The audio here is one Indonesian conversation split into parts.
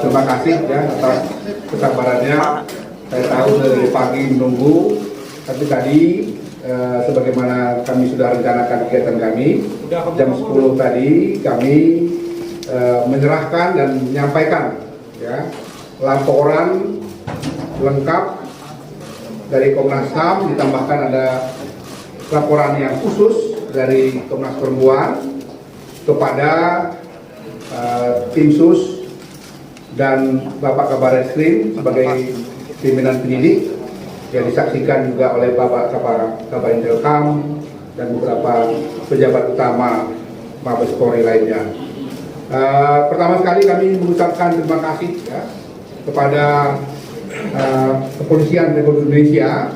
Terima kasih ya atas kesabarannya. Saya tahu dari pagi menunggu, tapi tadi sebagaimana kami sudah rencanakan kegiatan kami, jam 10 tadi kami menyerahkan dan menyampaikan ya laporan lengkap dari Komnas HAM, ditambahkan ada laporan yang khusus dari Komnas Perempuan kepada tim sus dan Bapak Kabar Eskrim sebagai pimpinan penyidik, yang disaksikan juga oleh Bapak Kabar Intelkam dan beberapa pejabat utama Mabes Polri lainnya. Pertama sekali kami mengucapkan terima kasih ya, kepada Kepolisian Republik Indonesia.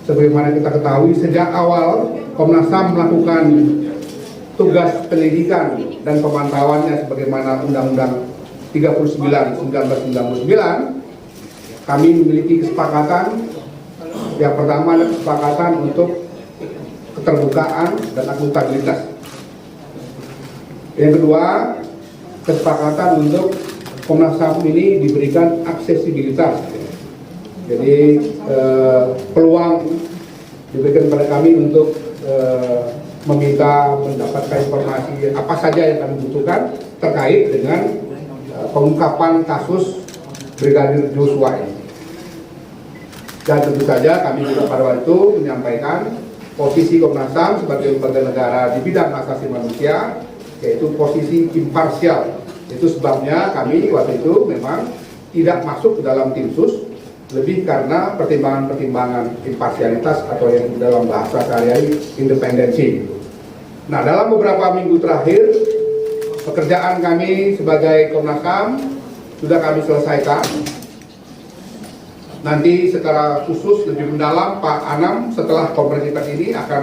Sebagaimana kita ketahui, sejak awal Komnas HAM melakukan tugas penyelidikan dan pemantauannya sebagaimana Undang-Undang 39/1999, kami memiliki kesepakatan. Yang pertama adalah kesepakatan untuk keterbukaan dan akuntabilitas. Yang kedua, kesepakatan untuk Komnas HAM ini diberikan aksesibilitas. Jadi peluang diberikan kepada kami untuk meminta mendapatkan informasi apa saja yang kami butuhkan terkait dengan pengungkapan kasus Brigadir Joshua ini. Dan tentu saja kami juga pada waktu itu menyampaikan posisi Komnas HAM sebagai lembaga negara di bidang hak asasi manusia, yaitu posisi imparsial. Itu sebabnya kami waktu itu memang tidak masuk ke dalam tim sus, lebih karena pertimbangan-pertimbangan imparsialitas atau yang dalam bahasa sehari-hari independensi. Nah, dalam beberapa minggu terakhir pekerjaan kami sebagai Komnas HAM sudah kami selesaikan. Nanti secara khusus lebih mendalam Pak Anam setelah konferensi pers ini akan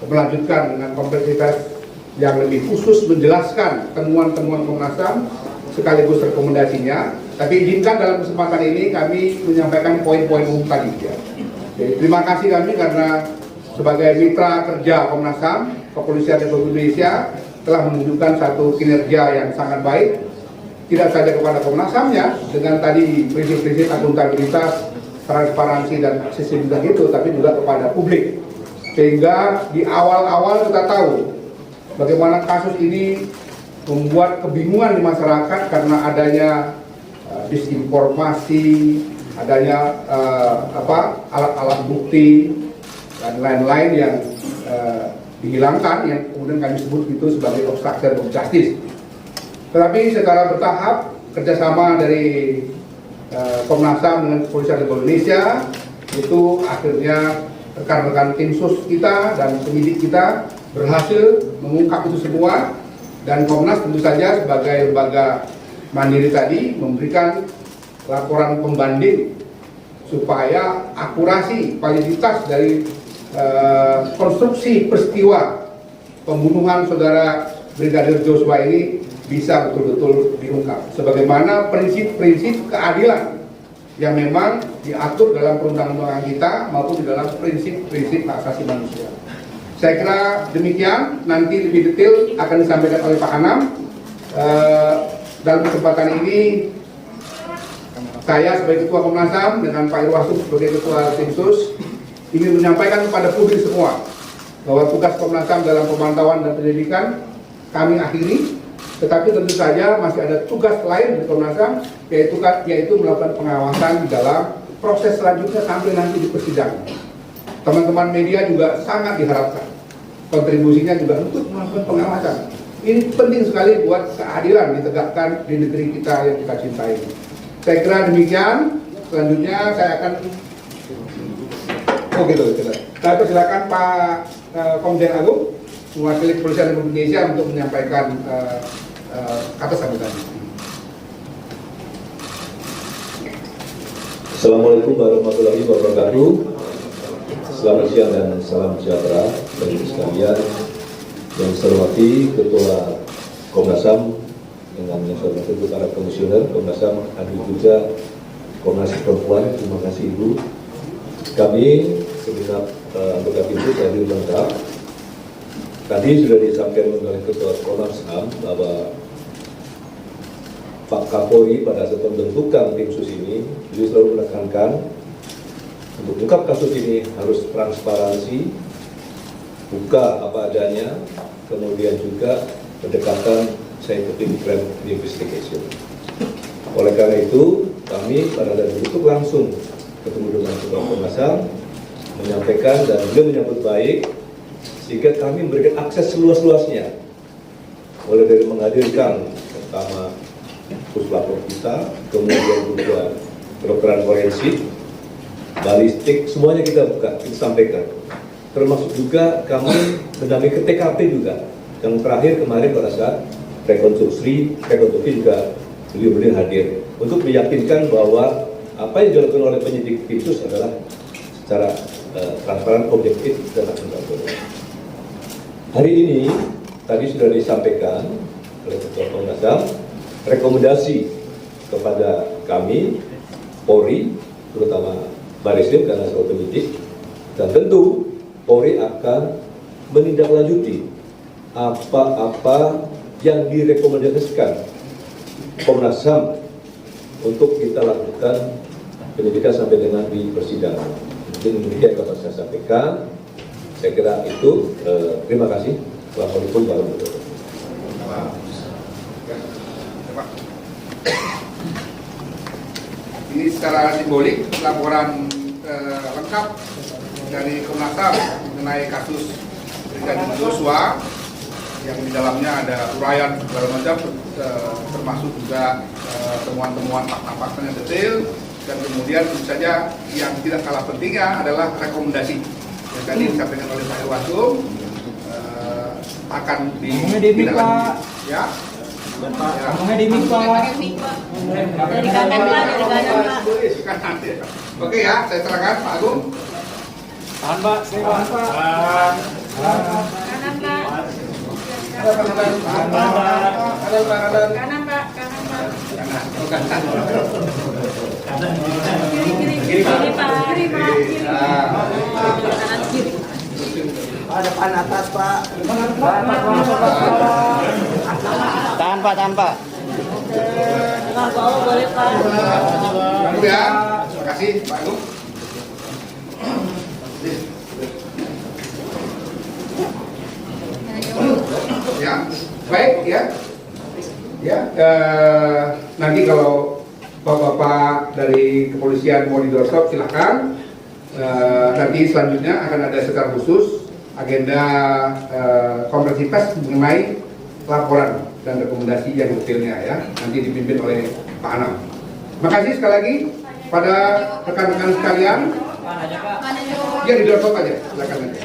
melanjutkan dengan konferensi pers yang lebih khusus menjelaskan temuan-temuan Komnas HAM sekaligus rekomendasinya. Tapi izinkan dalam kesempatan ini kami menyampaikan poin-poin umum tadi ya. Jadi, terima kasih kami karena sebagai mitra kerja Komnas HAM, Kepolisian Republik Indonesia telah menunjukkan satu kinerja yang sangat baik, tidak saja kepada Komnas HAM-nya dengan tadi prinsip-prinsip akuntabilitas, transparansi dan aksesibilitas itu, tapi juga kepada publik. Sehingga di awal-awal kita tahu bagaimana kasus ini membuat kebingungan di masyarakat karena adanya disinformasi, adanya alat-alat bukti dan lain-lain yang dihilangkan, yang kemudian kami sebut itu sebagai obstruction of justice. Tetapi secara bertahap kerjasama dari Komnas HAM dengan Kepolisian Republik Indonesia itu akhirnya rekan-rekan tim sus kita dan penyidik kita berhasil mengungkap itu semua, dan Komnas tentu saja sebagai lembaga mandiri tadi memberikan laporan pembanding supaya akurasi validitas dari konstruksi peristiwa pembunuhan saudara Brigadir Joshua ini bisa betul-betul diungkap sebagaimana prinsip-prinsip keadilan yang memang diatur dalam perundang-undangan kita maupun di dalam prinsip-prinsip hak asasi manusia. Saya kira demikian, nanti lebih detail akan disampaikan oleh Pak Anam. Dalam kesempatan ini saya sebagai Ketua Komnas HAM dengan Pak Irwasum sebagai Ketua Tim Sus ingin menyampaikan kepada publik semua bahwa tugas Komnas HAM dalam pemantauan dan penyelidikan kami akhiri, tetapi tentu saja masih ada tugas lain di Komnas HAM, yaitu melakukan pengawasan di dalam proses selanjutnya sampai nanti di persidangan. Teman-teman media juga sangat diharapkan kontribusinya juga untuk melakukan pengawasan. Ini penting sekali buat keadilan ditegakkan di negeri kita yang kita cintai. Saya kira demikian. Selanjutnya saya akan saya persilakan Pak Komjen Agung mewakili Kepolisian Republik Indonesia untuk menyampaikan kata sambutan. Assalamualaikum warahmatullahi wabarakatuh. Selamat siang dan salam sejahtera bagi sekalian. Yang saya hormati Ketua Komnas HAM dengan yang saya hormati para komisioner Komnas HAM, Adi Puja, Komnas Perempuan, terima kasih Ibu. Kami segenap anggota tim sus hadir lengkap. Tadi sudah disampaikan oleh Ketua Komnas HAM bahwa Pak Kapolri pada saat pembentukan tim sus ini, beliau selalu menekankan untuk ungkap kasus ini harus transparansi, buka apa adanya, kemudian juga pendekatan scientific crime investigation. Oleh karena itu, kami pada saat itu langsung ketemu dengan Ketua Komnas HAM, menyampaikan dan beliau menyambut baik, sehingga kami memberikan akses seluas-luasnya, mulai dari menghadirkan pertama puslapor kita, kemudian juga kedokteran forensik, balistik, semuanya kita buka, kita sampaikan. Termasuk juga kami mendampingi ke TKP juga. Yang terakhir kemarin pada saat rekonstruksi juga beliau hadir untuk meyakinkan bahwa apa yang dilakukan oleh penyidik tim sus adalah secara transparan, objektif dan akuntabel. Hari ini tadi sudah disampaikan oleh Ketua Komnas HAM rekomendasi kepada kami Polri, terutama Bareskrim karena sebagai penyidik, dan tentu Polri akan menindaklanjuti apa-apa yang direkomendasikan Komnas HAM untuk kita lakukan penyidikan sampai dengan di persidangan. Mungkin demikian dapat saya sampaikan. Saya kira itu. Terima kasih. Assalamualaikum warahmatullahi wabarakatuh. Ini secara simbolik laporan lengkap dari Komnas HAM mengenai kasus Brigadir Joshua yang di dalamnya ada uraian segala macam, termasuk juga temuan-temuan fakta-fakta yang detail, dan kemudian tentu saja yang tidak kalah pentingnya adalah rekomendasi yang tadi disampaikan oleh Pak Irwasum akan ditindaklanjuti. Ya. Ngomongnya di mik, Pak. Dari kanan, Pak. Oke ya, saya serahkan Pak Agung. Tahan, Pak. Tahan, Pak. Kanan, Pak. Kanan, Pak. Kanan, Pak. Kanan. Kiri, Pak. Kiri, Pak. Kanan, kiri. Depan atas, Pak. Tahan Pak. Tengah bawah boleh, Pak. Tunggu ya. Terima kasih Pak Agung. Ya, baik ya. Ya, nanti kalau Bapak-bapak dari kepolisian mau di doorstop silahkan. Nanti selanjutnya akan ada secara khusus agenda konferensi pers mengenai laporan dan rekomendasi yang detailnya ya. Nanti dipimpin oleh Pak Anam. Terima kasih sekali lagi pada rekan-rekan sekalian. Ya di doorstop aja, silakan aja.